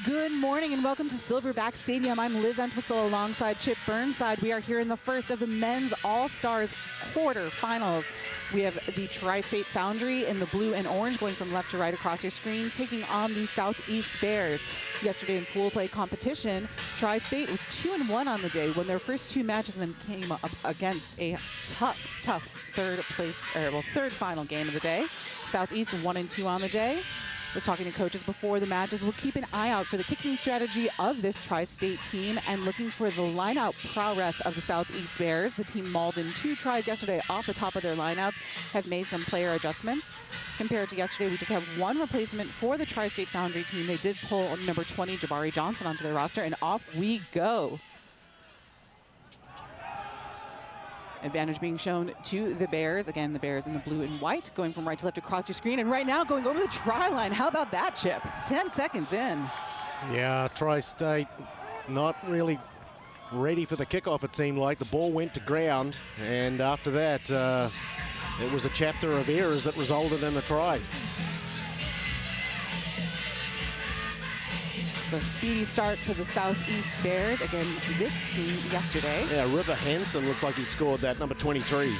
Good morning and welcome to Silverback Stadium. I'm Liz Entwistle alongside Chip Burnside. We are here in the first of the men's All-Stars quarterfinals. We have the Tri-State Foundry in the blue and orange going from left to right across your screen, taking on the Southeast Bears. Yesterday in pool play competition, Tri-State was 2-1 on the day, won their first two matches and then came up against a tough third final game of the day. Southeast 1-2 on the day. Was talking to coaches before the matches. We'll keep an eye out for the kicking strategy of this Tri-State team and looking for the lineout prowess of the Southeast Bears. The team mauled in 2 tries yesterday off the top of their lineouts, have made some player adjustments. Compared to yesterday, we just have one replacement for the Tri-State Foundry team. They did pull number 20, Jabari Johnson, onto their roster, and off we go. Advantage being shown to the Bears. Again, the Bears in the blue and white, going from right to left across your screen. And right now, going over the try line. How about that, Chip? 10 seconds in. Yeah, Tri-State not really ready for the kickoff, it seemed like. The ball went to ground, and after that, it was a chapter of errors that resulted in a try. So speedy start for the Southeast Bears. Again, this team yesterday. Yeah, River Hansen looked like he scored that, number 23.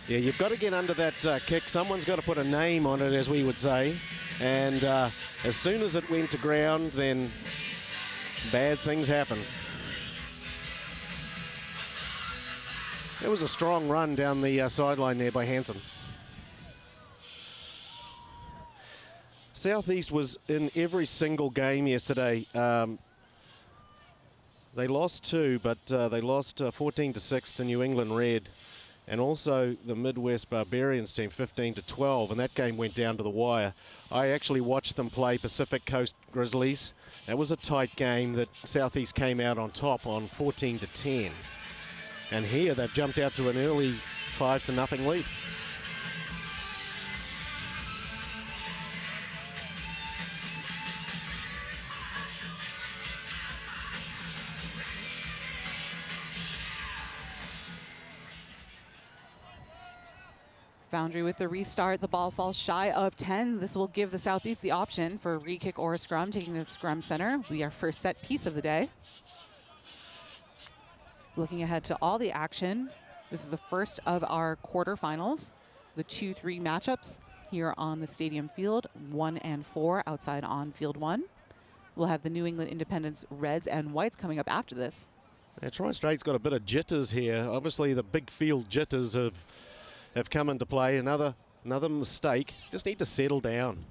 Yeah, you've got to get under that kick. Someone's got to put a name on it, as we would say. And as soon as it went to ground, then bad things happen. It was a strong run down the sideline there by Hansen. Southeast was in every single game yesterday. They lost 2, but they lost 14-6 to New England Red, and also the Midwest Barbarians team 15-12, and that game went down to the wire. I actually watched them play Pacific Coast Grizzlies. That was a tight game that Southeast came out on top on 14-10, and here they've jumped out to an early 5-0 lead. Foundry with the restart. The ball falls shy of 10. This will give the Southeast the option for a re-kick or a scrum, taking the scrum center. Will be our first set piece of the day. Looking ahead to all the action, this is the first of our quarterfinals. The 2-3 matchups here on the stadium field, 1 and 4 outside on field 1. We'll have the New England Independence Reds and Whites coming up after this. Yeah, Tri-State's got a bit of jitters here. Obviously the big field jitters have come into play. Another mistake. Just need to settle down.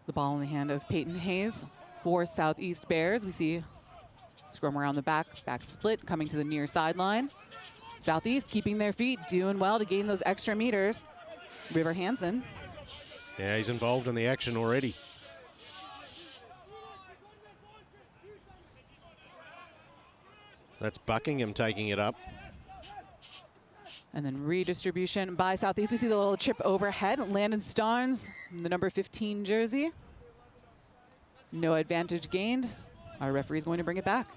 The ball in the hand of Peyton Hayes for Southeast Bears. We see scrum around the back split coming to the near sideline. Southeast keeping their feet, doing well to gain those extra meters. River Hansen. Yeah, he's involved in the action already. That's Buckingham taking it up. And then redistribution by Southeast. We see the little chip overhead. Landon Starnes, the number 15 jersey. No advantage gained. Our referee's going to bring it back.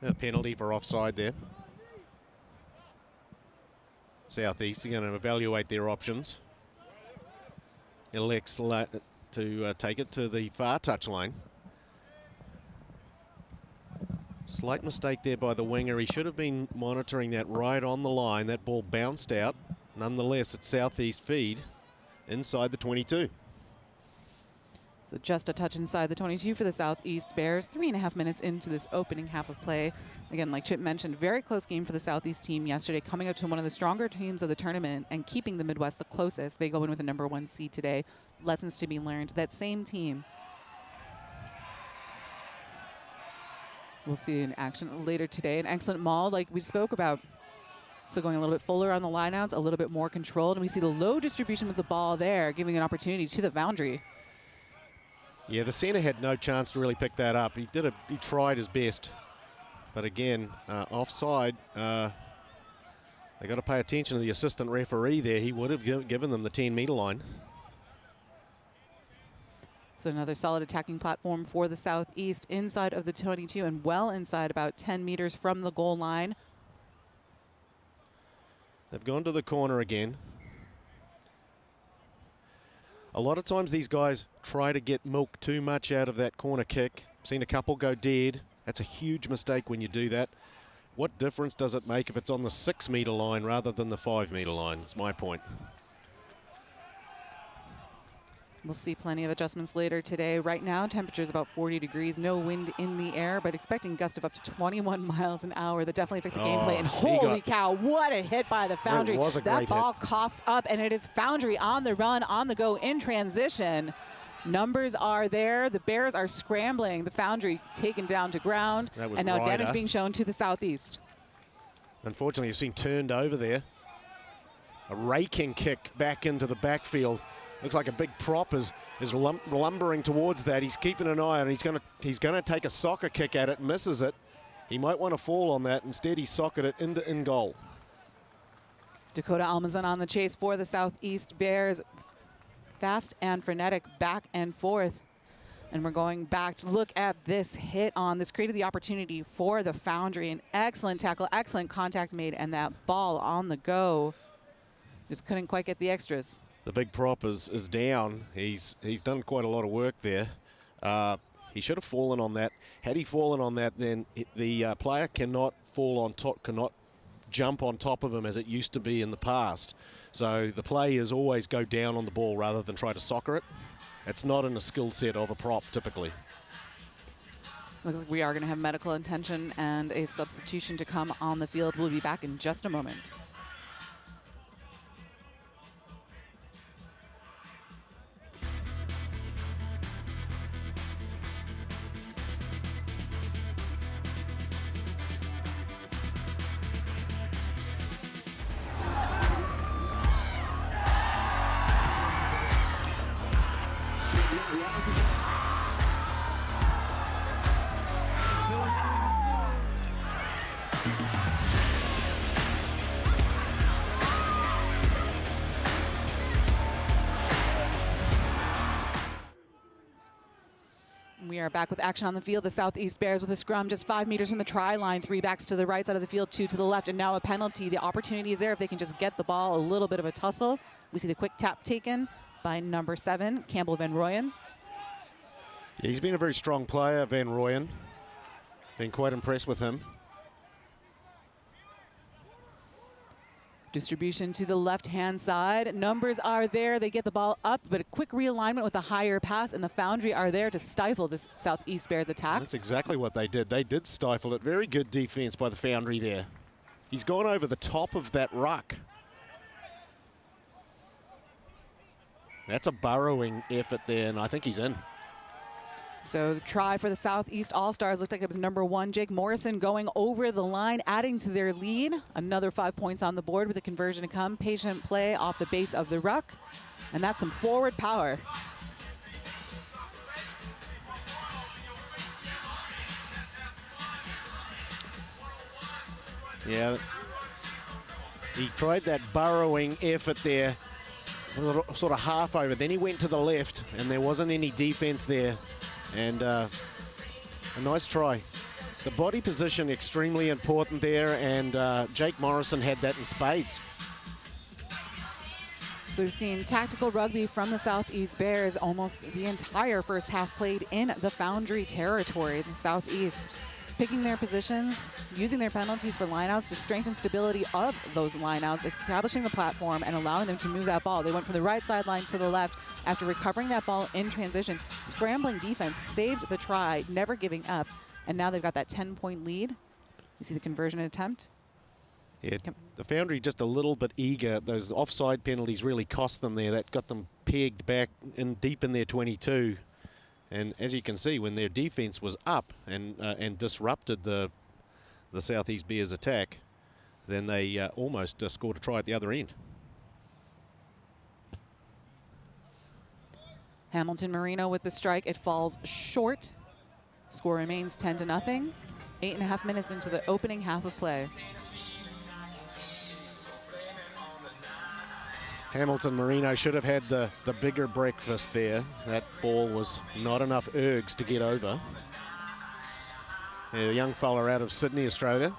A penalty for offside there. Southeast are going to evaluate their options. Elects to take it to the far touchline. Slight mistake there by the winger. He should have been monitoring that right on the line. That ball bounced out. Nonetheless, it's Southeast feed inside the 22. So just a touch inside the 22 for the Southeast Bears. 3.5 minutes into this opening half of play. Again, like Chip mentioned, very close game for the Southeast team yesterday, coming up to one of the stronger teams of the tournament and keeping the Midwest the closest. They go in with the number 1 seed today. Lessons to be learned. That same team. We'll see in action later today. An excellent maul like we spoke about. So going a little bit fuller on the lineouts, a little bit more controlled. And we see the low distribution with the ball there, giving an opportunity to the Foundry. Yeah, the center had no chance to really pick that up. He tried his best. But again, offside. They got to pay attention to the assistant referee there. He would have given them the 10-meter line. So another solid attacking platform for the Southeast inside of the 22 and well inside about 10 meters from the goal line. They've gone to the corner again. A lot of times these guys try to get milk too much out of that corner kick. Seen a couple go dead. That's a huge mistake when you do that. What difference does it make if it's on the 6-meter line rather than the 5-meter line? Is my point. We'll see plenty of adjustments later today. Right now, temperature's about 40 degrees, no wind in the air, but expecting gusts of up to 21 miles an hour. That definitely affects the gameplay. And holy cow, what a hit by the Foundry. It was a that great ball hit. coughs up, and it is Foundry on the run, on the go, in transition. Numbers are there. The Bears are scrambling. The Foundry taken down to ground. And now advantage being shown to the Southeast. Unfortunately, you've seen turned over there. A raking kick back into the backfield. Looks like a big prop is lumbering towards that. He's keeping an eye on it. He's gonna take a soccer kick at it, misses it. He might want to fall on that. Instead, he socketed it into in goal. Dakota Almazan on the chase for the Southeast Bears. Fast and frenetic, back and forth. And we're going back to look at this hit on. This created the opportunity for the Foundry. An excellent tackle, excellent contact made, and that ball on the go. Just couldn't quite get the extras. The big prop is down. He's done quite a lot of work there. He should have fallen on that. Had he fallen on that, then the player cannot fall on top, cannot jump on top of him as it used to be in the past. So the play is always go down on the ball rather than try to soccer it. It's not in a skill set of a prop typically. Looks like we are going to have medical attention and a substitution to come on the field. We'll be back in just a moment. We are back with action on the field. The Southeast Bears with a scrum just 5 meters from the try line. 3 backs to the right side of the field, 2 to the left, and now a penalty. The opportunity is there if they can just get the ball. A little bit of a tussle. We see the quick tap taken by number 7, Campbell Van Rooyen. Yeah, he's been a very strong player, Van Rooyen. Been quite impressed with him. Distribution to the left-hand side. Numbers are there. They get the ball up, but a quick realignment with a higher pass, and the Foundry are there to stifle this Southeast Bears attack. That's exactly what they did. They did stifle it. Very good defense by the Foundry there. He's gone over the top of that ruck. That's a burrowing effort there, and I think he's in. So the try for the Southeast All-Stars looked like it was number 1, Jake Morrison, going over the line, adding to their lead. Another 5 points on the board with a conversion to come. Patient play off the base of the ruck, and that's some forward power. Yeah, he tried that burrowing effort there, sort of half over. Then he went to the left, and there wasn't any defense there. And a nice try. The body position extremely important there, and Jake Morrison had that in spades. So we've seen tactical rugby from the Southeast Bears almost the entire first half played in the Foundry territory, the Southeast. Picking their positions, using their penalties for lineouts, the strength and stability of those lineouts, establishing the platform and allowing them to move that ball. They went from the right sideline to the left after recovering that ball in transition. Scrambling defense, saved the try, never giving up. And now they've got that 10-point lead. You see the conversion attempt. Yeah, the Foundry just a little bit eager. Those offside penalties really cost them there. That got them pegged back in deep in their 22. And as you can see, when their defense was up and disrupted the Southeast Bears attack, then they almost scored a try at the other end. Hamilton Marino with the strike. It falls short. Score remains 10-0. 8.5 minutes into the opening half of play. Hamilton Marino should have had the bigger breakfast there. That ball was not enough ergs to get over. A young fella out of Sydney, Australia.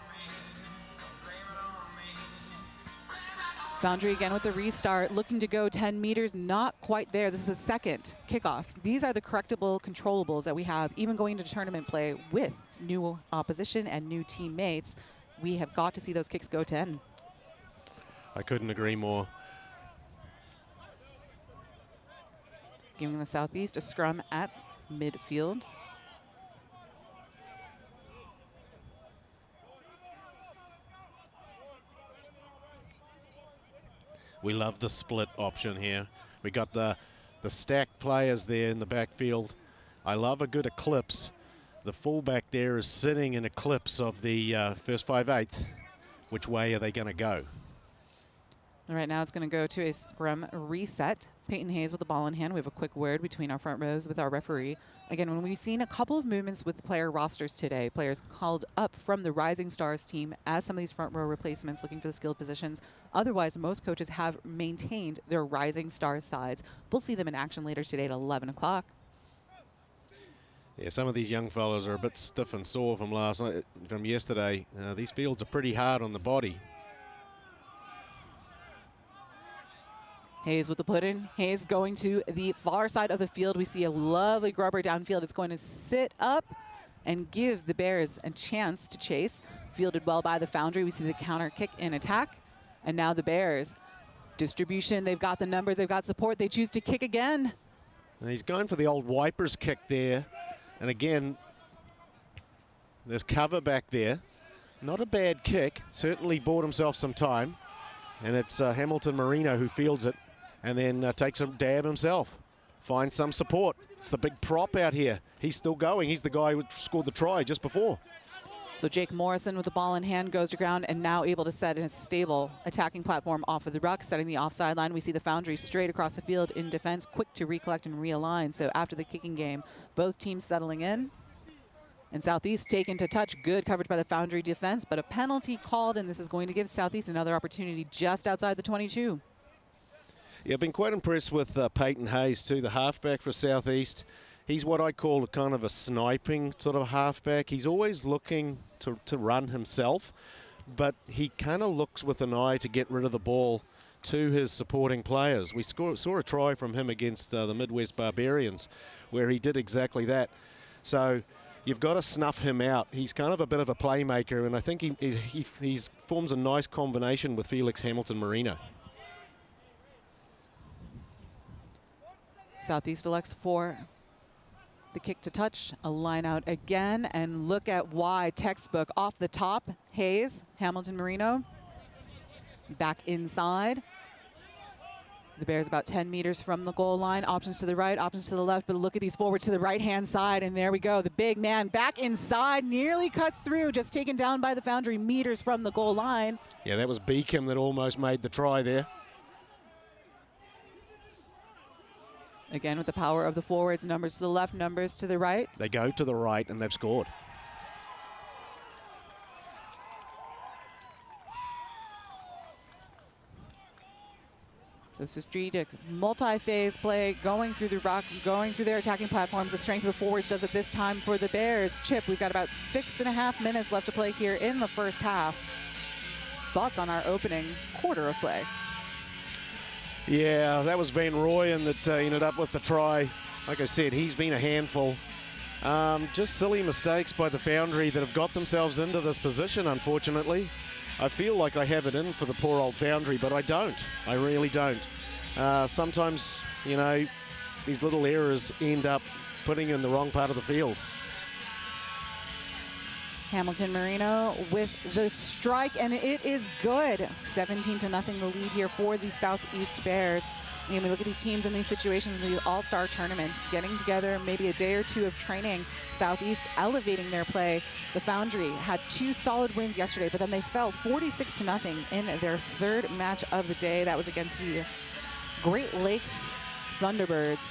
Foundry again with the restart, looking to go 10 meters, not quite there. This is a second kickoff. These are the correctable controllables that we have, even going into tournament play with new opposition and new teammates. We have got to see those kicks go 10. I couldn't agree more. Giving the Southeast a scrum at midfield. We love the split option here. We got the stacked players there in the backfield. I love a good eclipse. The fullback there is sitting in eclipse of the first 5/8. Which way are they going to go? All right, now it's going to go to a scrum reset. Peyton Hayes with the ball in hand. We have a quick word between our front rows with our referee. Again, when we've seen a couple of movements with player rosters today, players called up from the Rising Stars team as some of these front row replacements looking for the skilled positions. Otherwise, most coaches have maintained their Rising Stars sides. We'll see them in action later today at 11 o'clock. Yeah, some of these young fellas are a bit stiff and sore from yesterday. These fields are pretty hard on the body. Hayes with the put in. Hayes going to the far side of the field. We see a lovely grubber downfield. It's going to sit up and give the Bears a chance to chase. Fielded well by the Foundry. We see the counter kick in attack. And now the Bears. Distribution, they've got the numbers, they've got support. They choose to kick again. And he's going for the old wipers kick there. And again, there's cover back there. Not a bad kick. Certainly bought himself some time. And it's Hamilton Marino who fields it and then takes a dab himself. Finds some support. It's the big prop out here. He's still going. He's the guy who scored the try just before. So Jake Morrison with the ball in hand goes to ground and now able to set in a stable attacking platform off of the ruck, setting the offside line. We see the Foundry straight across the field in defense, quick to recollect and realign. So after the kicking game, both teams settling in. And Southeast taken to touch. Good coverage by the Foundry defense, but a penalty called, and this is going to give Southeast another opportunity just outside the 22. Yeah, I've been quite impressed with Peyton Hayes too, the halfback for Southeast. He's what I call a kind of a sniping sort of halfback. He's always looking to run himself, but he kind of looks with an eye to get rid of the ball to his supporting players. We saw a try from him against the Midwest Barbarians where he did exactly that. So you've got to snuff him out. He's kind of a bit of a playmaker, and I think he forms a nice combination with Felix Hamilton Marino. Southeast elects for the kick to touch, a line out again, and look at why. Textbook off the top. Hayes, Hamilton Marino, back inside. The Bears about 10 meters from the goal line. Options to the right, options to the left, but look at these forwards to the right-hand side, and there we go. The big man back inside, nearly cuts through, just taken down by the Foundry meters from the goal line. Yeah, that was Beacom that almost made the try there. Again, with the power of the forwards, numbers to the left, numbers to the right. They go to the right, and they've scored. So strategic, multi-phase play, going through the rock, going through their attacking platforms. The strength of the forwards does it this time for the Bears. Chip, we've got about 6.5 minutes left to play here in the first half. Thoughts on our opening quarter of play? Yeah, that was Van Rooyen that ended up with the try. Like I said, he's been a handful. Just silly mistakes by the Foundry that have got themselves into this position, unfortunately. I feel like I have it in for the poor old Foundry, but I don't. I really don't. Sometimes, you know, these little errors end up putting you in the wrong part of the field. Hamilton Marino with the strike, and it is good. 17-0 the lead here for the Southeast Bears. And we look at these teams in these situations, in the all-star tournaments, getting together maybe a day or two of training. Southeast elevating their play. The Foundry had 2 solid wins yesterday, but then they fell 46-0 in their third match of the day. That was against the Great Lakes Thunderbirds.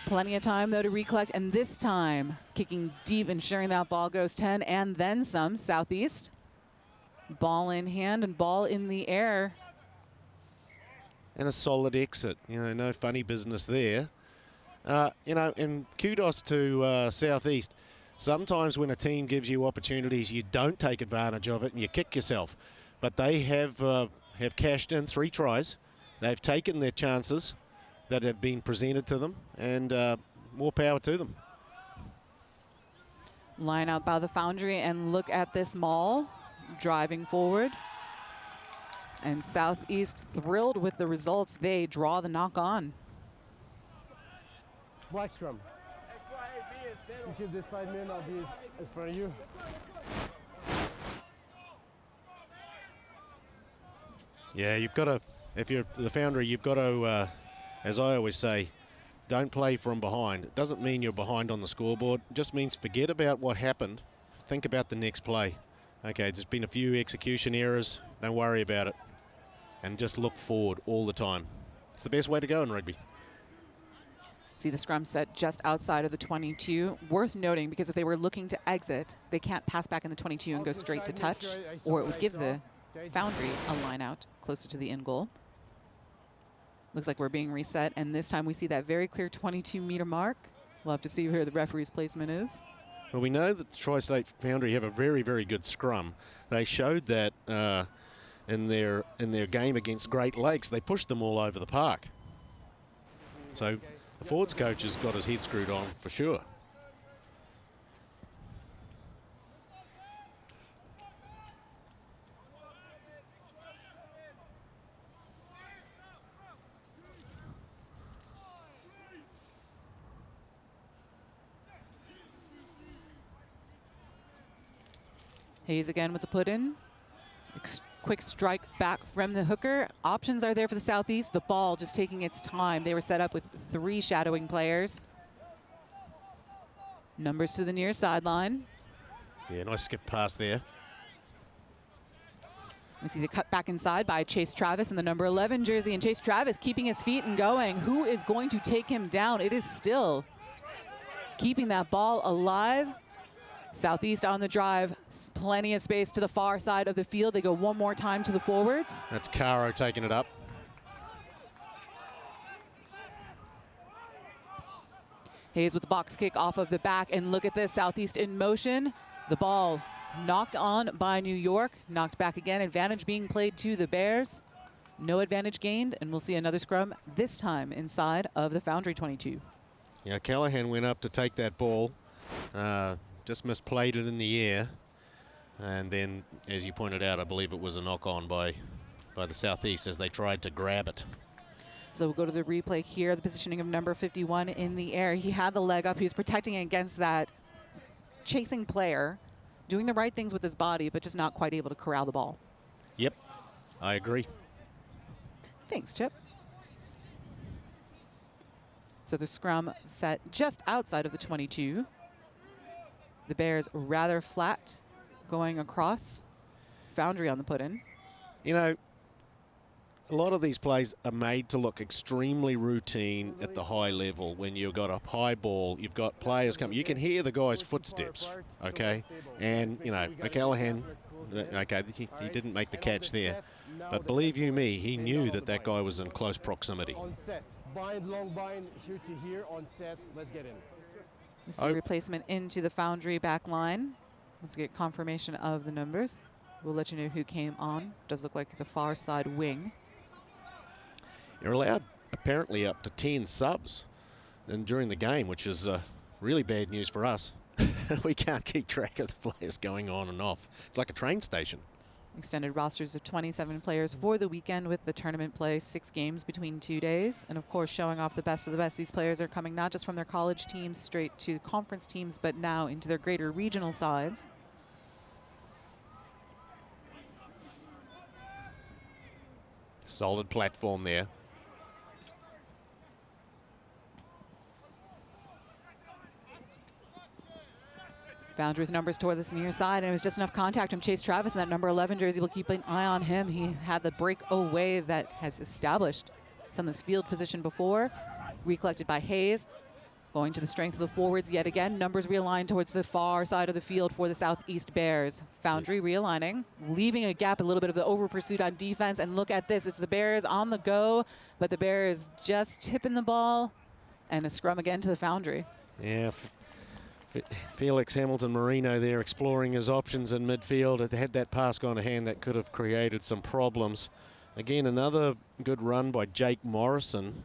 Plenty of time, though, to recollect, and this time kicking deep, ensuring that ball goes 10 and then some. Southeast, ball in hand and ball in the air. and a solid exit. No funny business there. And kudos to Southeast. Sometimes when a team gives you opportunities, you don't take advantage of it and you kick yourself. But they have cashed in 3 tries. They've taken their chances that have been presented to them, and more power to them. Line out by the Foundry, and look at this maul driving forward. And Southeast thrilled with the results. They draw the knock on. Black scrum. You keep this side man, I'll be in front of you. Yeah, you've got to, if you're the Foundry, you've got to, as I always say, don't play from behind. It doesn't mean you're behind on the scoreboard. It just means forget about what happened. Think about the next play. Okay, there's been a few execution errors. Don't worry about it. And just look forward all the time. It's the best way to go in rugby. See the scrum set just outside of the 22. Worth noting, because if they were looking to exit, they can't pass back in the 22 and go straight to touch, or it would give the Foundry a line out closer to the in goal. Looks like we're being reset, and this time we see that very clear 22-meter mark. We'll have to see where the referee's placement is. Well, we know that the Tri-State Foundry have a very, very good scrum. They showed that in their game against Great Lakes. They pushed them all over the park. So the forwards coach has got his head screwed on for sure. Hayes again with the put-in. Quick strike back from the hooker. Options are there for the Southeast. The ball just taking its time. They were set up with 3 shadowing players. Numbers to the near sideline. Yeah, nice skip pass there. We see the cut back inside by Chase Travis in the number 11 jersey. And Chase Travis keeping his feet and going. Who is going to take him down? It is still keeping that ball alive. Southeast on the drive, plenty of space to the far side of the field. They go one more time to the forwards. That's Caro taking it up. Hayes with the box kick off of the back, and look at this, Southeast in motion. The ball knocked on by New York, knocked back again. Advantage being played to the Bears. No advantage gained, and we'll see another scrum, this time inside of the Foundry 22. Yeah, Callahan went up to take that ball. Just misplayed it in the air, and then, as you pointed out, I believe it was a knock-on by the Southeast as they tried to grab it. So we'll go to the replay here, the positioning of number 51 in the air. He had the leg up. He was protecting against that chasing player, doing the right things with his body, but just not quite able to corral the ball. Yep, I agree. Thanks, Chip. So the scrum set just outside of the 22. The Bears rather flat going across. Foundry on the put-in. You know, a lot of these plays are made to look extremely routine at the high level. When you've got a high ball, you've got players coming. You can hear the guy's footsteps, okay? And, you know, O'Callaghan, okay, he didn't make the catch there. But believe you me, he knew that that guy was in close proximity. On set. Bind, long bind, here to here, on set. Let's get in. We see replacement into the Foundry back line. Let's get confirmation of the numbers. We'll let you know who came on. Does look like the far side wing. You're allowed apparently up to 10 subs during the game, which is really bad news for us. We can't keep track of the players going on and off. It's like a train station. Extended rosters of 27 players for the weekend with the tournament play, 6 games between 2 days. And of course, showing off the best of the best. These players are coming not just from their college teams straight to conference teams, but now into their greater regional sides. Solid platform there. Foundry with numbers toward this near side, and it was just enough contact from Chase Travis, and that number 11 jersey will keep an eye on him. He had the breakaway that has established some of this field position before. Recollected by Hayes. Going to the strength of the forwards yet again. Numbers realigned towards the far side of the field for the Southeast Bears. Foundry realigning, leaving a gap, a little bit of the over pursuit on defense. And look at this, it's the Bears on the go, but the Bears just tipping the ball. And a scrum again to the Foundry. Yeah, Felix Hamilton Marino there exploring his options in midfield. If they had that pass gone to hand, that could have created some problems. Again, another good run by Jake Morrison.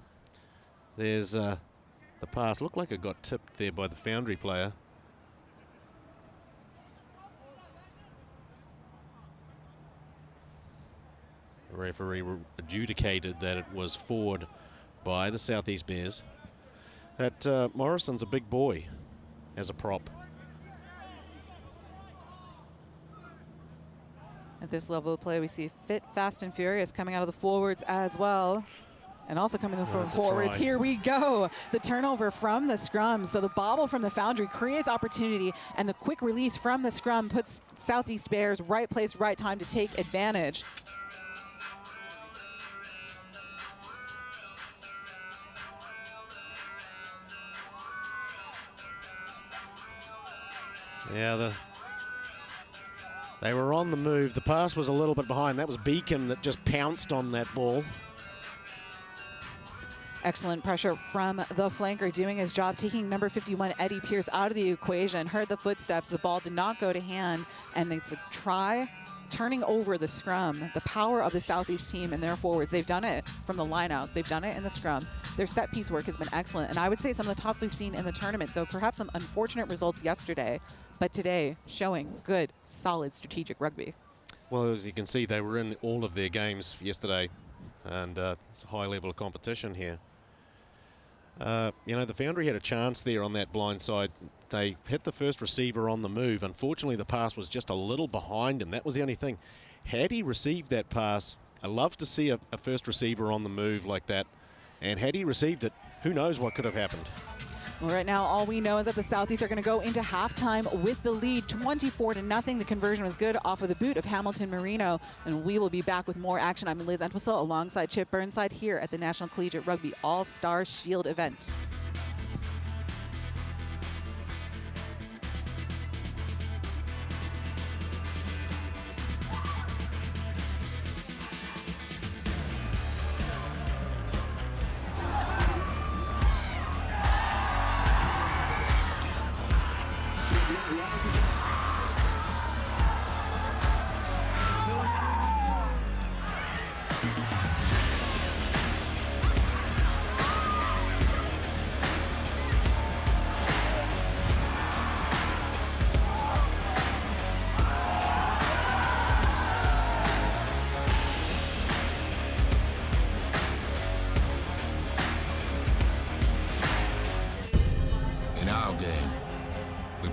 There's the pass. Looked like it got tipped there by the Foundry player. The referee adjudicated that it was forward by the Southeast Bears. That Morrison's a big boy as a prop. At this level of play, we see fit, fast, and furious coming out of the forwards as well. And also coming from forwards. Here we go. The turnover from the scrum. So the bobble from the Foundry creates opportunity, and the quick release from the scrum puts Southeast Bears right place, right time to take advantage. Yeah, they were on the move. The pass was a little bit behind. That was Beacom that just pounced on that ball. Excellent pressure from the flanker, doing his job, taking number 51, Eddie Pierce, out of the equation. Heard the footsteps. The ball did not go to hand, and it's a try turning over the scrum. The power of the Southeast team and their forwards. They've done it from the lineout. They've done it in the scrum. Their set piece work has been excellent, and I would say some of the tops we've seen in the tournament. So perhaps some unfortunate results yesterday, but today showing good, solid strategic rugby. Well, as you can see, they were in all of their games yesterday, and it's a high level of competition here. You know, the Foundry had a chance there on that blind side. They hit the first receiver on the move. Unfortunately, the pass was just a little behind him. That was the only thing. Had he received that pass, I love to see a first receiver on the move like that. And had he received it, who knows what could have happened. Well, right now, all we know is that the Southeast are going to go into halftime with the lead, 24-0. The conversion was good off of the boot of Hamilton Marino, and we will be back with more action. I'm Liz Entwistle alongside Chip Burnside here at the National Collegiate Rugby All-Star Shield event.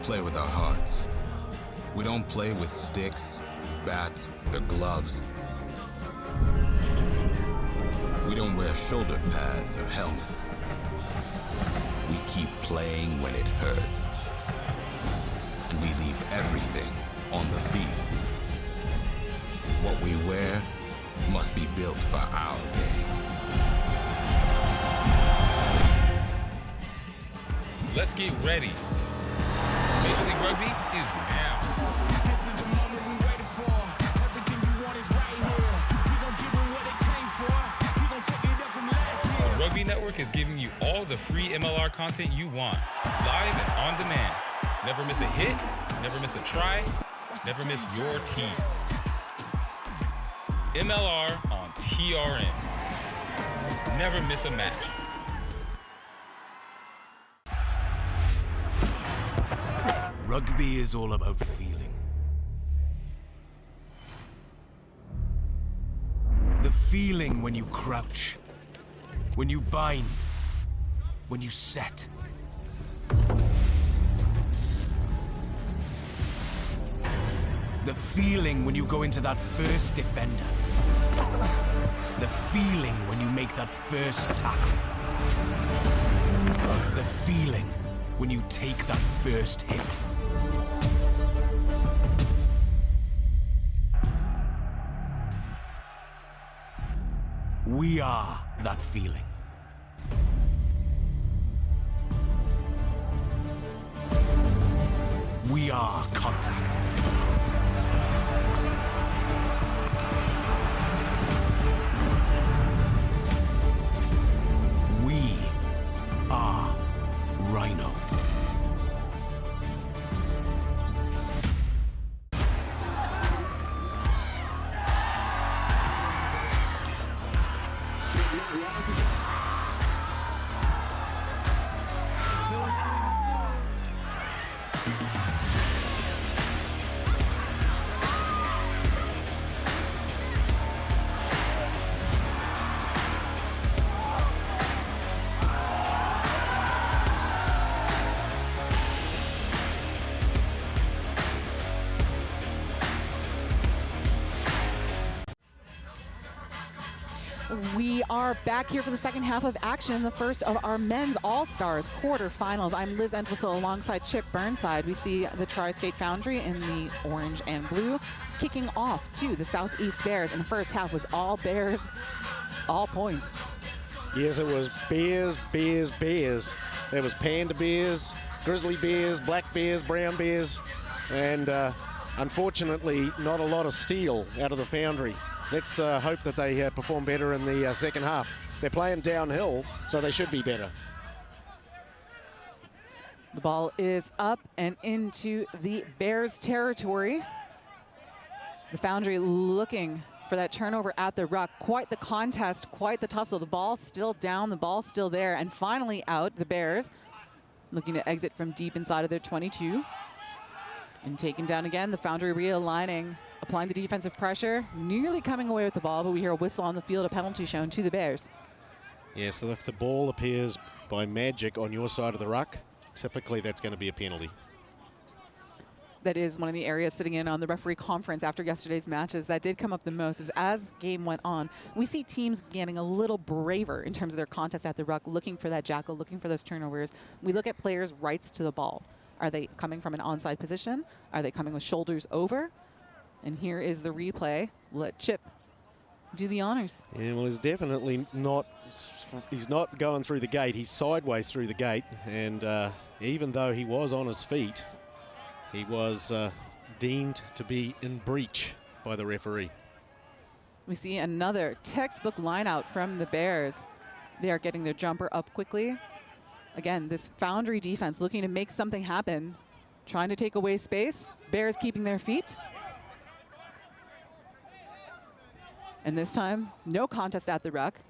Play with our hearts. We don't play with sticks, bats, or gloves. We don't wear shoulder pads or helmets. We keep playing when it hurts. And we leave everything on the field. What we wear must be built for our game. Let's get ready. Major League Rugby is now. This is the moment we waited for. Everything you want is right here. We gon' give them what they came for. We gon' take it up from last year. The Rugby Network is giving you all the free MLR content you want, live and on demand. Never miss a hit, never miss a try, never miss your team. MLR on TRN. Never miss a match. Rugby is all about feeling. The feeling when you crouch, when you bind, when you set. The feeling when you go into that first defender. The feeling when you make that first tackle. The feeling when you take that first hit. We are that feeling. We are contact. We are Rhino. We are back here for the second half of action, the first of our men's All-Stars quarterfinals. I'm Liz Entwistle alongside Chip Burnside. We see the Tri-State Foundry in the orange and blue kicking off to the Southeast Bears, and the first half was all Bears, all points. Yes, it was bears, bears, bears. There was panda bears, grizzly bears, black bears, brown bears, and unfortunately not a lot of steel out of the Foundry. Let's hope that they perform better in the second half. They're playing downhill, so they should be better. The ball is up and into the Bears territory. The Foundry looking for that turnover at the ruck. Quite the contest, quite the tussle. The ball still down, the ball still there, and finally out, the Bears looking to exit from deep inside of their 22. And taken down again, the Foundry realigning, applying the defensive pressure, nearly coming away with the ball, but we hear a whistle on the field, a penalty shown to the Bears. Yeah, so if the ball appears by magic on your side of the ruck, typically that's going to be a penalty. That is one of the areas sitting in on the referee conference after yesterday's matches that did come up the most. Is as game went on, we see teams getting a little braver in terms of their contest at the ruck, looking for that jackal, looking for those turnovers. We look at players' rights to the ball. Are they coming from an onside position? Are they coming with shoulders over? And here is the replay. Let Chip do the honors. Yeah, well, he's definitely not, he's not going through the gate. He's sideways through the gate. And even though he was on his feet, he was deemed to be in breach by the referee. We see another textbook line out from the Bears. They are getting their jumper up quickly. Again, this Foundry defense looking to make something happen, trying to take away space. Bears keeping their feet. And this time, no contest at the ruck.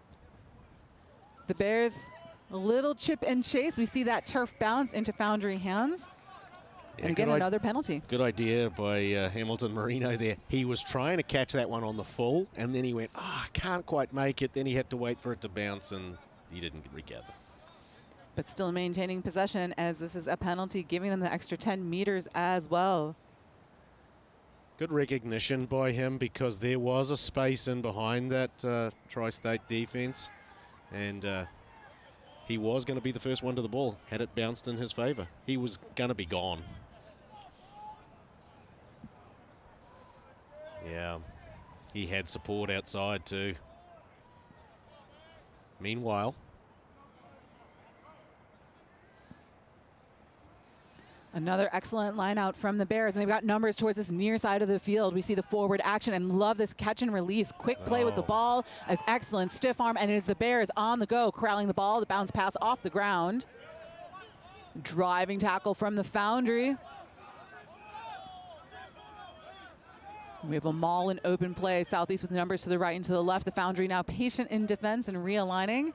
The Bears, a little chip and chase. We see that turf bounce into Foundry hands. Yeah, and again, another penalty. Good idea by Hamilton Marino there. He was trying to catch that one on the full, and then he went, I can't quite make it. Then he had to wait for it to bounce, and he didn't regather. But still maintaining possession, as this is a penalty, giving them the extra 10 meters as well. Good recognition by him, because there was a space in behind that Tri-State defense, and he was going to be the first one to the ball. Had it bounced in his favor, he was going to be gone. Yeah, he had support outside too. Meanwhile, another excellent line out from the Bears, and they've got numbers towards this near side of the field. We see the forward action and love this catch and release. Quick play with the ball, an excellent stiff arm, and it is the Bears on the go, corralling the ball, the bounce pass off the ground. Driving tackle from the Foundry. We have a maul in open play. Southeast with numbers to the right and to the left. The Foundry now patient in defense and realigning.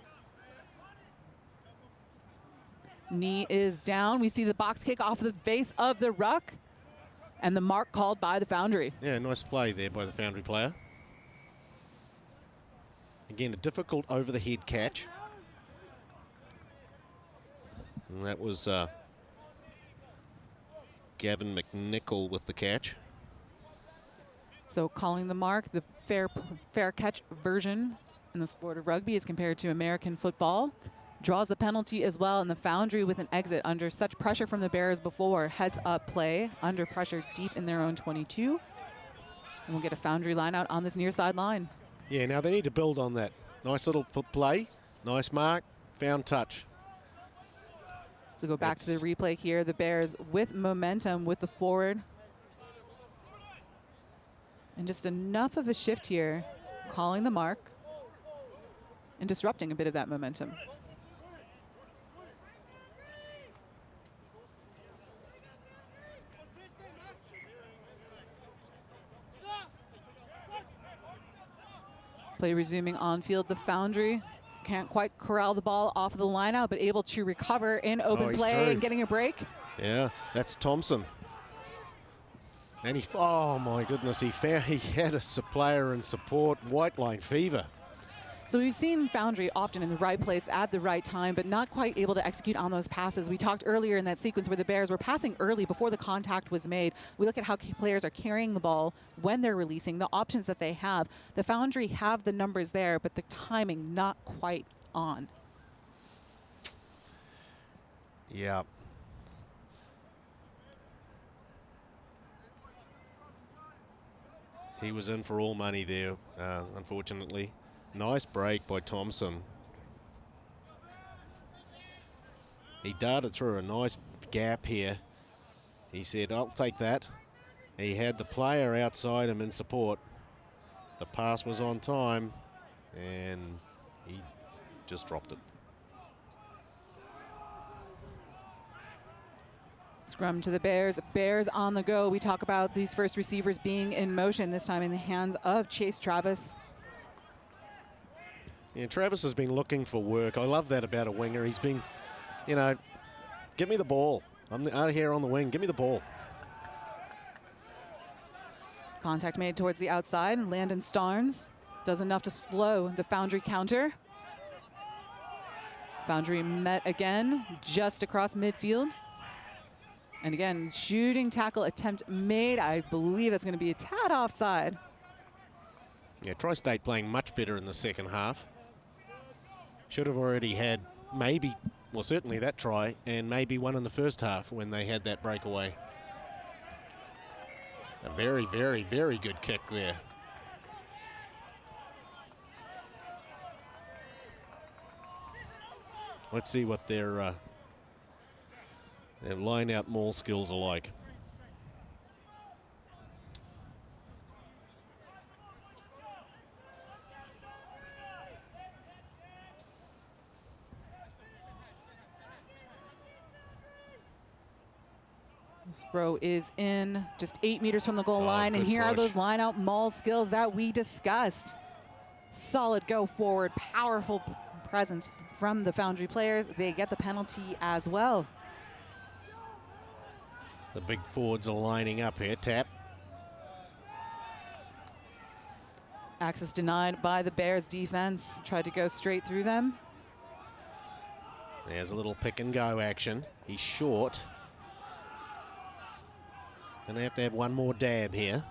Knee is down. We see the box kick off the base of the ruck, and the mark called by the Foundry. yeah, nice play there by the Foundry player. Again, a difficult over-the-head catch. And that was Gavin McNichol with the catch. So calling the mark, the fair catch version in the sport of rugby as compared to American football. Draws the penalty as well, and the Foundry with an exit under such pressure from the Bears before. Heads up play, under pressure deep in their own 22. And we'll get a Foundry line out on this near side line. Yeah, now they need to build on that. Nice little play, nice mark, found touch. So go back to the replay here. The Bears with momentum with the forward. And just enough of a shift here, calling the mark and disrupting a bit of that momentum. Play resuming on field. The Foundry can't quite corral the ball off of the line out, but able to recover in open play through. and getting a break. Yeah, that's Thompson. And oh my goodness, he had a player in support, white line fever. So we've seen Foundry often in the right place at the right time, but not quite able to execute on those passes. We talked earlier in that sequence where the Bears were passing early before the contact was made. We look at how players are carrying the ball when they're releasing, the options that they have. The Foundry have the numbers there, but the timing not quite on. Yeah. He was in for all money there, unfortunately. Nice break by Thompson. He darted through a nice gap here. He said, I'll take that. He had the player outside him in support. The pass was on time, and he just dropped it. Scrum to the Bears. Bears on the go. We talk about these first receivers being in motion, this time in the hands of Chase Travis. Yeah, Travis has been looking for work. I love that about a winger. He's been, you know, give me the ball. I'm out here on the wing. Give me the ball. Contact made towards the outside. Landon Starnes does enough to slow the Foundry counter. Foundry met again just across midfield. And again, shooting tackle attempt made. I believe it's going to be a tad offside. Yeah, Tri-State playing much better in the second half. Should have already had maybe, well, certainly that try, and maybe one in the first half when they had that breakaway. A very, very, very good kick there. Let's see what their line-out maul skills are like. This throw is in just 8 meters from the goal line. And good here are push. those line-out maul skills that we discussed. Solid go forward, powerful presence from the Foundry players. They get the penalty as well. The big forwards are lining up here. Tap. Access denied by the Bears defense. Tried to go straight through them. There's a little pick and go action. He's short. Gonna have to have one more dab here.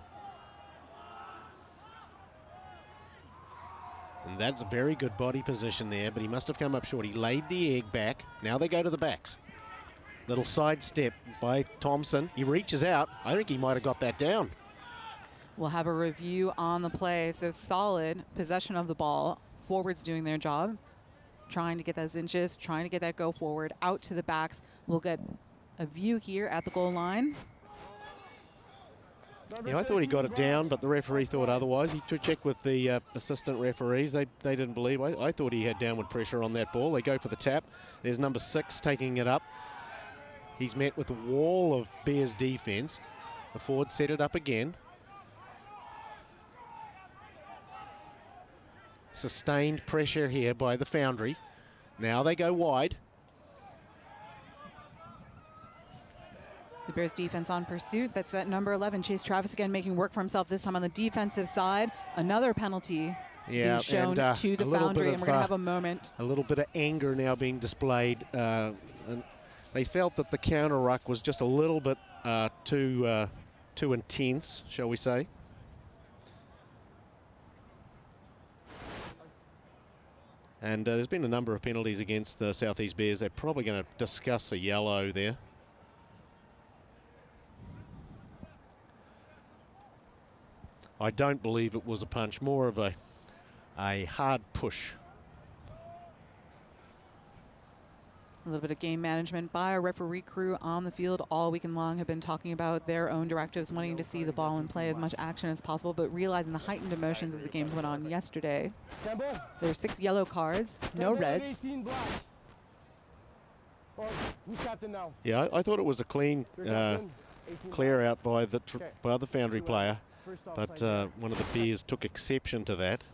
And that's a very good body position there, but he must have come up short. He laid the egg back. Now they go to the backs. Little side step by Thompson. He reaches out. I think he might have got that down. We'll have a review on the play. So solid possession of the ball. Forwards doing their job. Trying to get those inches, trying to get that go forward out to the backs. We'll get a view here at the goal line. Yeah, I thought he got it down, but the referee thought otherwise. He checked with the assistant referees. They didn't believe. I thought he had downward pressure on that ball. They go for the tap. There's number 6 taking it up. He's met with a wall of Bears defense. The forward set it up again. Sustained pressure here by the Foundry. Now they go wide. The Bears defense on pursuit. That's that number 11, Chase Travis, again making work for himself, this time on the defensive side. Another penalty being shown to the Foundry, and we're going to have a moment. A little bit of anger now being displayed. And they felt that the counter ruck was just a little bit too intense, shall we say. And there's been a number of penalties against the Southeast Bears. They're probably going to discuss a yellow there. I don't believe it was a punch, more of a hard push. A little bit of game management by our referee crew on the field all weekend long have been talking about their own directives, wanting to see the ball in play, as much action as possible, but realizing the heightened emotions as the games went on yesterday. There were 6 yellow cards, no reds. 18 black. Or who's captain now? Yeah, I thought it was a clean Captain, 18 clear out by the Okay. by the Foundry player, First but offside. one of the Bears took exception to that.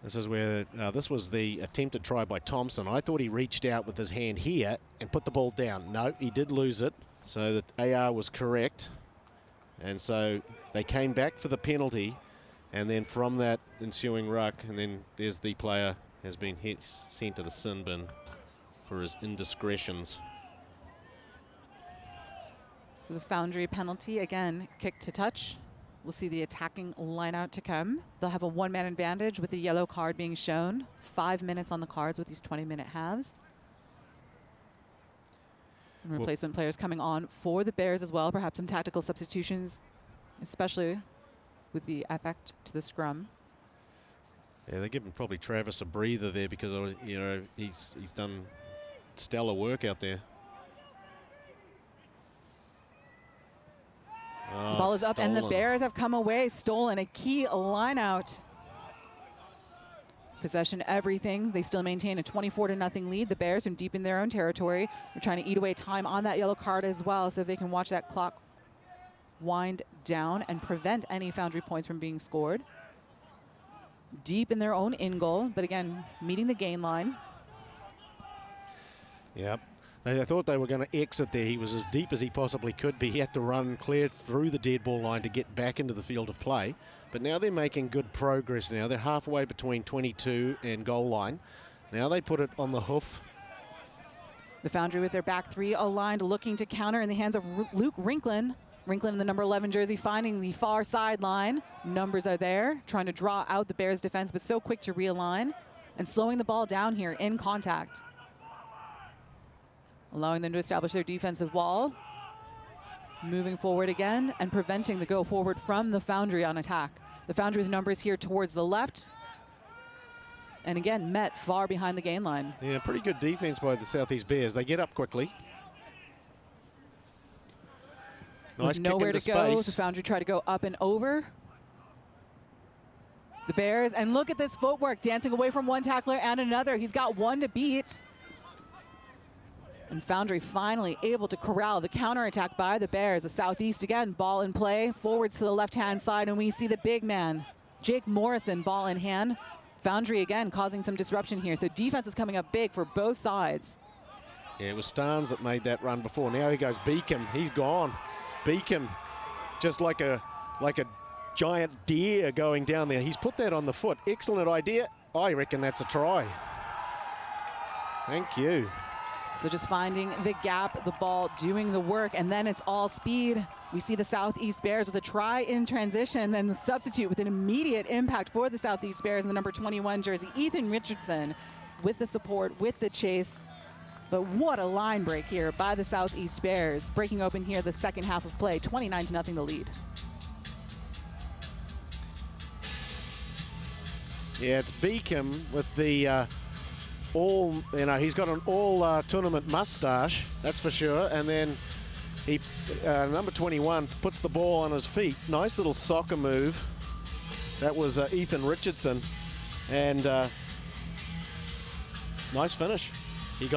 This is where this was the attempted try by Thompson. I thought he reached out with his hand here and put the ball down. No, he did lose it, so that AR was correct. And so they came back for the penalty, and then from that ensuing ruck, and then there's the player has been sent to the sin bin for his indiscretions. So the Foundry penalty, again, kick to touch. We'll see the attacking line out to come. They'll have a 1-man advantage with the yellow card being shown. 5 minutes on the cards with these 20-minute halves. And replacement players coming on for the Bears as well. Perhaps some tactical substitutions, especially with the effect to the scrum. Yeah, they're giving probably Travis a breather there because he's done stellar work out there. The ball is up, and the Stolen. Bears have come away stolen. A key line out. Possession, everything. They still maintain a 24-0 lead. The Bears are deep in their own territory. They're trying to eat away time on that yellow card as well, so if they can watch that clock wind down and prevent any Foundry points from being scored. Deep in their own in goal, but again, meeting the gain line. Yep. I thought they were going to exit there. He was as deep as he possibly could be. He had to run clear through the dead ball line to get back into the field of play. But now they're making good progress now. They're halfway between 22 and goal line. Now they put it on the hoof. The Foundry with their back 3 aligned, looking to counter in the hands of Luke Rinklin. Rinklin in the number 11 jersey, finding the far sideline. Numbers are there, trying to draw out the Bears defense, but so quick to realign and slowing the ball down here in contact. Allowing them to establish their defensive wall. Moving forward again and preventing the go forward from the Foundry on attack. The Foundry's numbers here towards the left. And again, met far behind the gain line. Yeah, pretty good defense by the Southeast Bears. They get up quickly. Nice kick Nowhere into to go. space. The Foundry try to go up and over. The Bears, and look at this footwork, dancing away from one tackler and another. He's got one to beat. And Foundry finally able to corral the counterattack by the Bears. The Southeast again, ball in play, forwards to the left-hand side, and we see the big man, Jake Morrison, ball in hand. Foundry again causing some disruption here. So defense is coming up big for both sides. Yeah, it was Starnes that made that run before. Now he goes Beacom. He's gone. Beacom, just like a giant deer going down there. He's put that on the foot. Excellent idea. I reckon that's a try. Thank you. So just finding the gap, the ball doing the work, and then it's all speed. We see the Southeast Bears with a try in transition, then the substitute with an immediate impact for the Southeast Bears in the number 21 jersey, Ethan Richardson, with the support, with the chase. But what a line break here by the Southeast Bears, breaking open here the second half of play, 29-0 the lead. Yeah, it's Beacom with the he's got an all tournament mustache, that's for sure. And then he, number 21, puts the ball on his feet. Nice little soccer move. That was Ethan Richardson, and nice finish. He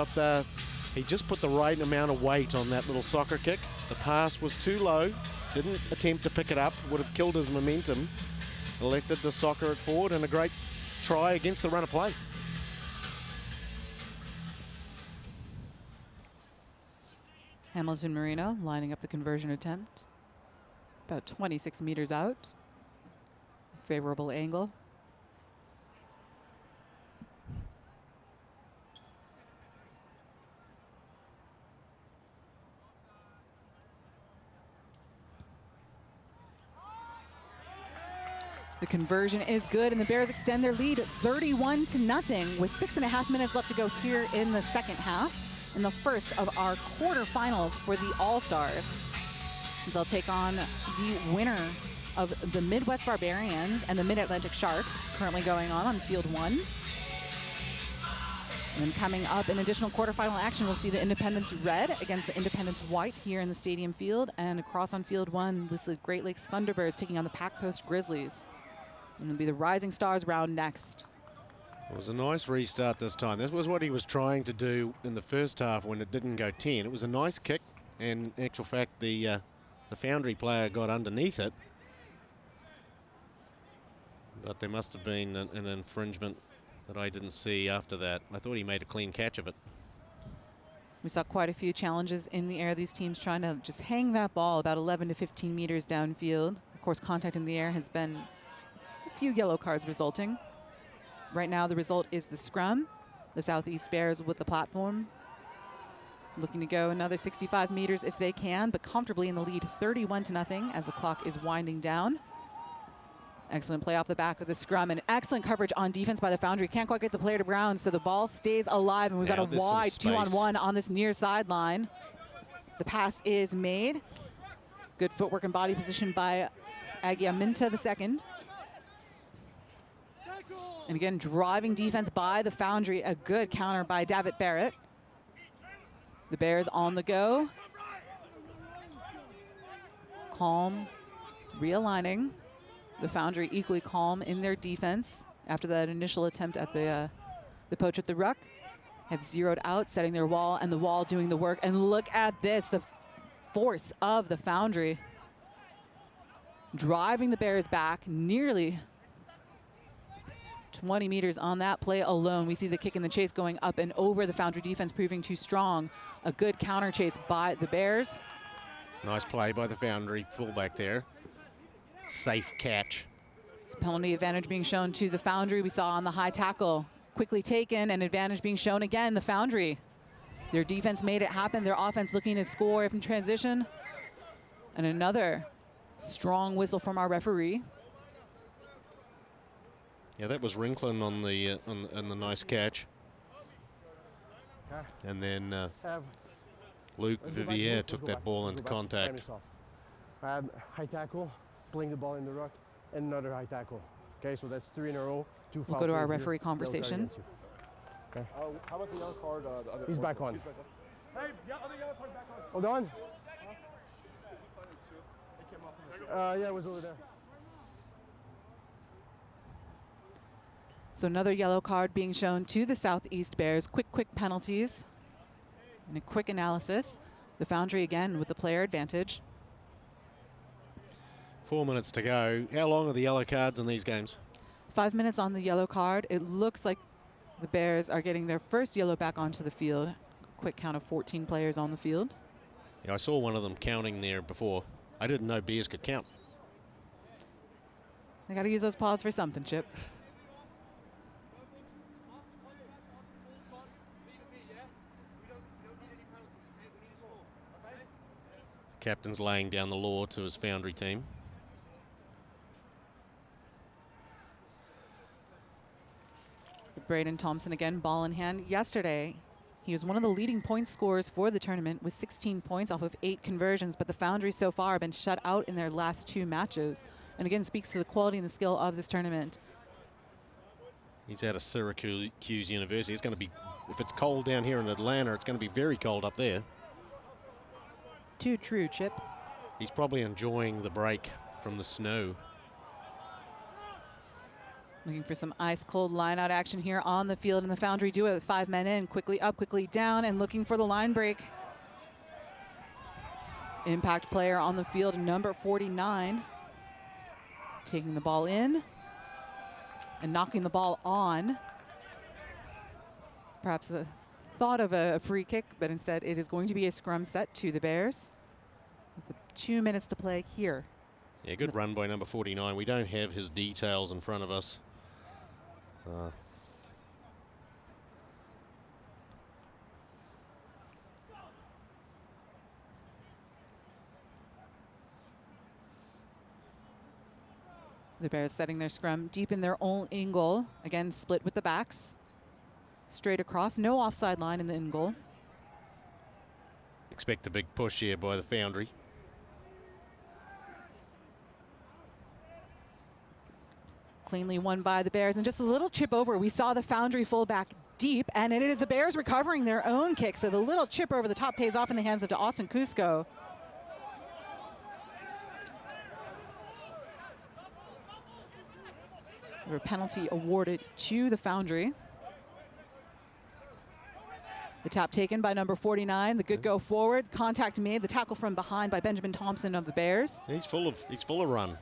just put the right amount of weight on that little soccer kick. The pass was too low. Didn't attempt to pick it up. Would have killed his momentum. Elected to soccer it forward, and a great try against the run of play. Hamilton Marino lining up the conversion attempt. About 26 meters out. Favorable angle. The conversion is good, and the Bears extend their lead 31-0 with 6.5 minutes left to go here in the second half, in the first of our quarterfinals for the All-Stars. They'll take on the winner of the Midwest Barbarians and the Mid-Atlantic Sharks currently going on field one. And then coming up in additional quarterfinal action, we'll see the Independence Red against the Independence White here in the stadium field. And across on field one, we'll see the Great Lakes Thunderbirds taking on the Pac Coast Grizzlies. And it'll be the Rising Stars round next. It was a nice restart this time. This was what he was trying to do in the first half when it didn't go 10. It was a nice kick, and in actual fact, the Foundry player got underneath it. But there must have been an infringement that I didn't see after that. I thought he made a clean catch of it. We saw quite a few challenges in the air. These teams trying to just hang that ball about 11 to 15 meters downfield. Of course, contact in the air has been a few yellow cards resulting. Right now, the result is the scrum. The Southeast Bears with the platform, looking to go another 65 meters if they can, but comfortably in the lead 31-0 as the clock is winding down. Excellent play off the back of the scrum and excellent coverage on defense by the Foundry. Can't quite get the player to ground, so the ball stays alive, and we've got a wide 2-on-1 on this near sideline. The pass is made. Good footwork and body position by Agiaminta II. And again, driving defense by the Foundry. A good counter by David Barrett. The Bears on the go. Calm, realigning. The Foundry equally calm in their defense after that initial attempt at the poach at the ruck. Have zeroed out, setting their wall, and the wall doing the work. And look at this, the force of the Foundry. Driving the Bears back nearly 20 meters on that play alone. We see the kick and the chase going up and over. The Foundry defense proving too strong. A good counter chase by the Bears. Nice play by the Foundry fullback there. Safe catch. It's penalty advantage being shown to the Foundry. We saw on the high tackle. Quickly taken, and advantage being shown again. The Foundry. Their defense made it happen. Their offense looking to score in transition. And another strong whistle from our referee. Yeah, that was Rinklin on the nice catch. And then Luke Vivier took that ball into contact. High tackle, playing the ball in the ruck, and another high tackle. Okay, so that's 3 in a row. We'll go to our referee conversation. Okay. How about the yellow card? The other He's back on. Hey, other yellow card back on. Hold on. Yeah, it was over there. So another yellow card being shown to the Southeast Bears. Quick penalties and a quick analysis. The Foundry again with the player advantage. 4 minutes to go. How long are the yellow cards in these games? 5 minutes on the yellow card. It looks like the Bears are getting their first yellow back onto the field. Quick count of 14 players on the field. Yeah, I saw one of them counting there before. I didn't know Bears could count. They got to use those paws for something, Chip. Captain's laying down the law to his Foundry team. Braden Thompson again, ball in hand. Yesterday, he was one of the leading point scorers for the tournament with 16 points off of 8 conversions, but the Foundry so far have been shut out in their last 2 matches. And again, speaks to the quality and the skill of this tournament. He's out of Syracuse University. It's going to be, if it's cold down here in Atlanta, it's going to be very cold up there. Too true, Chip. He's probably enjoying the break from the snow. Looking for some ice-cold line-out action here on the field, and the Foundry do it with 5 men in. Quickly up, quickly down, and looking for the line break. Impact player on the field, number 49. Taking the ball in and knocking the ball on. Perhaps the thought of a free kick, but instead it is going to be a scrum set to the Bears. With 2 minutes to play here. Yeah, good run by number 49. We don't have his details in front of us. The Bears setting their scrum deep in their own in goal. Again, split with the backs. Straight across, no offside line in the in goal. Expect a big push here by the Foundry. Cleanly won by the Bears, and just a little chip over. We saw the Foundry fullback deep, and it is the Bears recovering their own kick. So the little chip over the top pays off in the hands of Austin Cusco. A penalty awarded to the Foundry. The tap taken by number 49. The good go forward. Contact made. The tackle from behind by Benjamin Thompson of the Bears. He's full of run.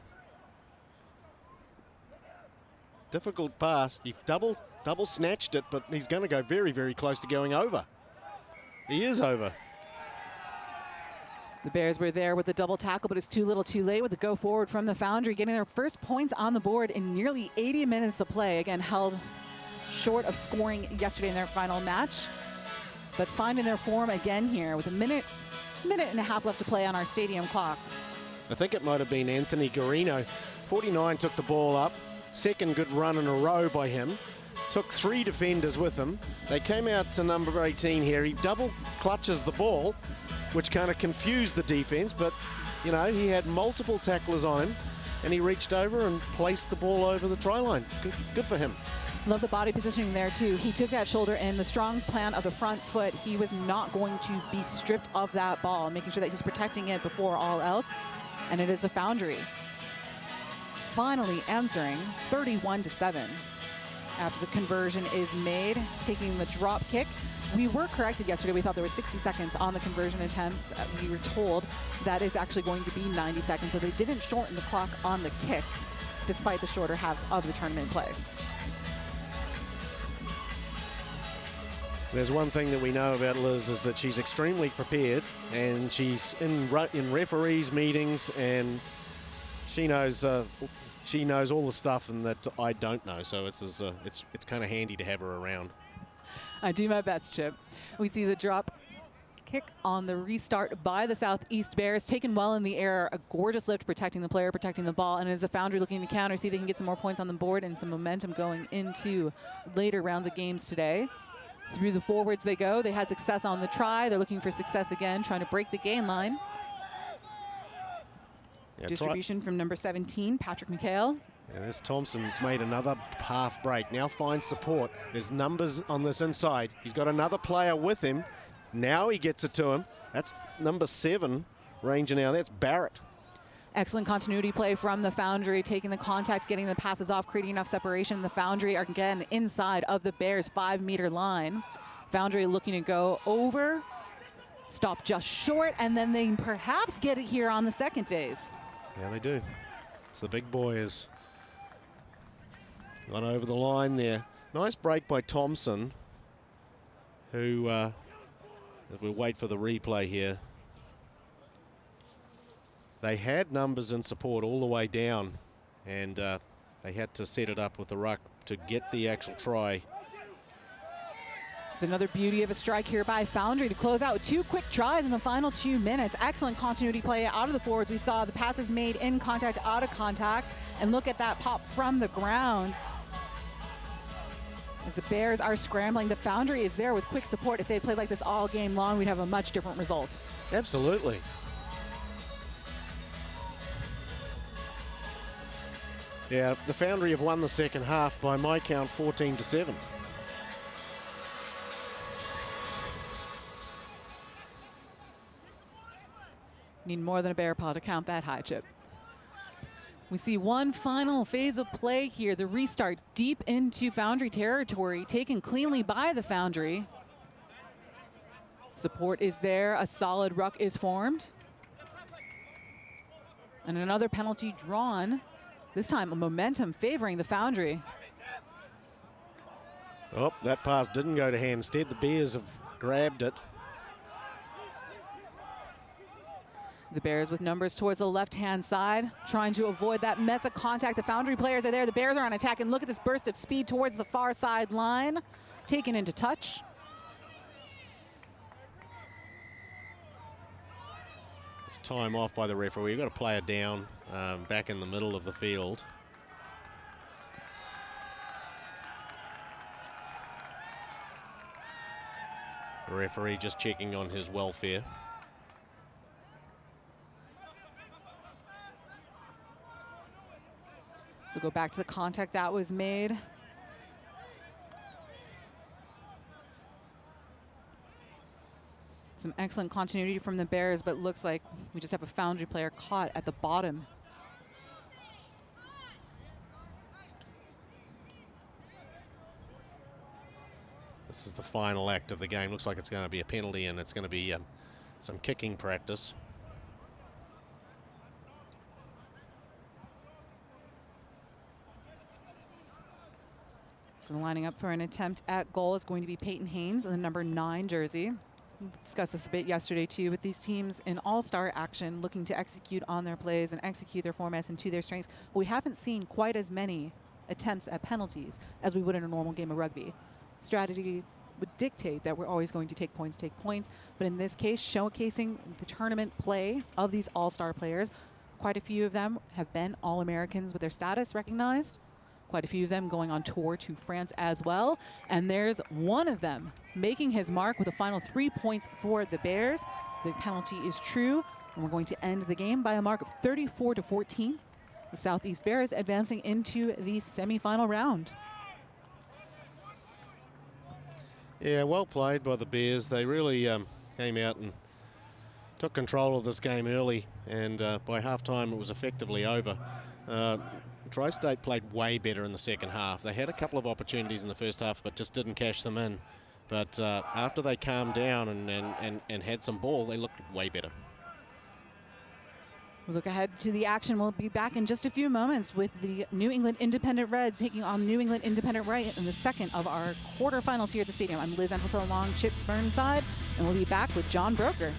Difficult pass. He double snatched it, but he's going to go very, very close to going over. He is over. The Bears were there with the double tackle, but it's too little too late with the go forward from the Foundry, getting their first points on the board in nearly 80 minutes of play. Again, held short of scoring yesterday in their final match, but finding their form again here with a minute and a half left to play on our stadium clock. I think it might have been Anthony Garino. 49 took the ball up. Second good run in a row by him. Took 3 defenders with him. They came out to number 18 here. He double clutches the ball, which kind of confused the defense, but, you know, he had multiple tacklers on him, and he reached over and placed the ball over the try line. Good for him. Love the body positioning there, too. He took that shoulder in, the strong plant of the front foot. He was not going to be stripped of that ball, making sure that he's protecting it before all else, and it is a Foundry finally answering 31-7 after the conversion is made, taking the drop kick. We were corrected yesterday. We thought there was 60 seconds on the conversion attempts. We were told that is actually going to be 90 seconds, so they didn't shorten the clock on the kick, despite the shorter halves of the tournament play. There's one thing that we know about Liz is that she's extremely prepared, and she's in referees' meetings, and she knows all the stuff and that I don't know. So it's kind of handy to have her around. I do my best, Chip. We see the drop kick on the restart by the Southeast Bears, taken well in the air. A gorgeous lift, protecting the player, protecting the ball, and as the Foundry looking to counter, see if they can get some more points on the board and some momentum going into later rounds of games today. Through the forwards they go. They had success on the try. They're looking for success again, trying to break the gain line. Yeah, distribution from number 17, Patrick McHale. Yeah, this Thompson's made another half break. Now finds support. There's numbers on this inside. He's got another player with him. Now he gets it to him. That's number 7 ranging now. That's Barrett. Excellent continuity play from the Foundry, taking the contact, getting the passes off, creating enough separation. The Foundry are again inside of the Bears' 5-meter line. Foundry looking to go over, stop just short, and then they perhaps get it here on the second phase. Yeah, they do. So the big boy has gone over the line there. Nice break by Thompson, who we'll wait for the replay here. They had numbers in support all the way down, and they had to set it up with the ruck to get the actual try. It's another beauty of a strike here by Foundry to close out with 2 quick tries in the final 2 minutes. Excellent continuity play out of the forwards. We saw the passes made in contact, out of contact, and look at that pop from the ground. As the Bears are scrambling, the Foundry is there with quick support. If they played like this all game long, we'd have a much different result. Absolutely. Yeah, the Foundry have won the second half by my count 14-7. Need more than a bear paw to count that high, Chip. We see one final phase of play here. The restart deep into Foundry territory, taken cleanly by the Foundry. Support is there. A solid ruck is formed. And another penalty drawn. This time a momentum favoring the Foundry. Oh, that pass didn't go to hand. Instead, the Bears have grabbed it. The Bears with numbers towards the left-hand side, trying to avoid that mess of contact. The Foundry players are there. The Bears are on attack, and look at this burst of speed towards the far sideline. Taken into touch. It's time off by the referee. You've got a player down back in the middle of the field. The referee just checking on his welfare. So go back to the contact that was made. Some excellent continuity from the Bears, but looks like we just have a Foundry player caught at the bottom. This is the final act of the game. Looks like it's going to be a penalty, and it's going to be some kicking practice. So lining up for an attempt at goal is going to be Peyton Haynes in the number 9 jersey. We discussed this a bit yesterday too, with these teams in all-star action looking to execute on their plays and execute their formats and to their strengths. But we haven't seen quite as many attempts at penalties as we would in a normal game of rugby. Strategy would dictate that we're always going to take points, but in this case, showcasing the tournament play of these all-star players. Quite a few of them have been All-Americans with their status recognized. Quite a few of them going on tour to France as well. And there's one of them making his mark with a final 3 points for the Bears. The penalty is true, and we're going to end the game by a mark of 34-14. The Southeast Bears advancing into the semifinal round. Yeah, well played by the Bears. They really came out and took control of this game early, and by halftime it was effectively over. Tri-State played way better in the second half. They had a couple of opportunities in the first half, but just didn't cash them in. But after they calmed down and had some ball, they looked way better. We'll look ahead to the action. We'll be back in just a few moments with the New England Independent Reds taking on New England Independent Right in the second of our quarterfinals here at the stadium. I'm Liz Entwistle along Chip Burnside, and we'll be back with John Broker.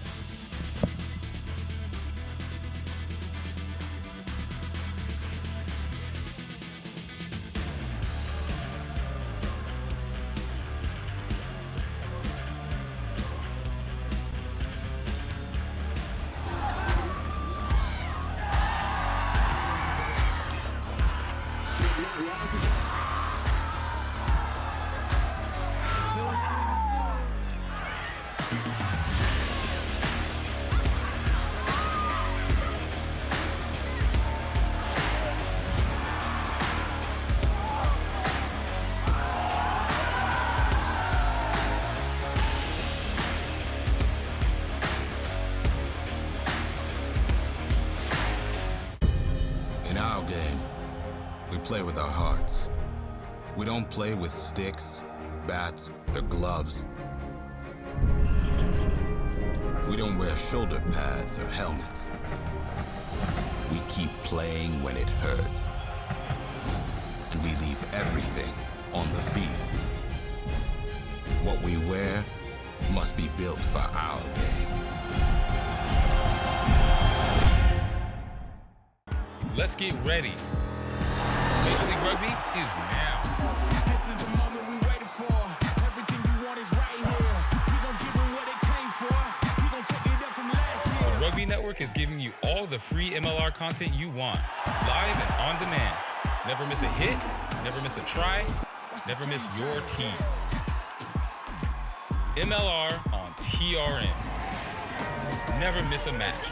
In our game, we play with our hearts. We don't play with sticks, bats, or gloves. We don't wear shoulder pads or helmets. We keep playing when it hurts. And we leave everything on the field. What we wear must be built for our game. Let's get ready. Major League Rugby is now. This is the moment we waited for. Everything you want is right here. We gon' give them what they came for. We gon' take it up from last year. The Rugby Network is giving you all the free MLR content you want, live and on demand. Never miss a hit, never miss a try, never miss your team. MLR on TRN. Never miss a match.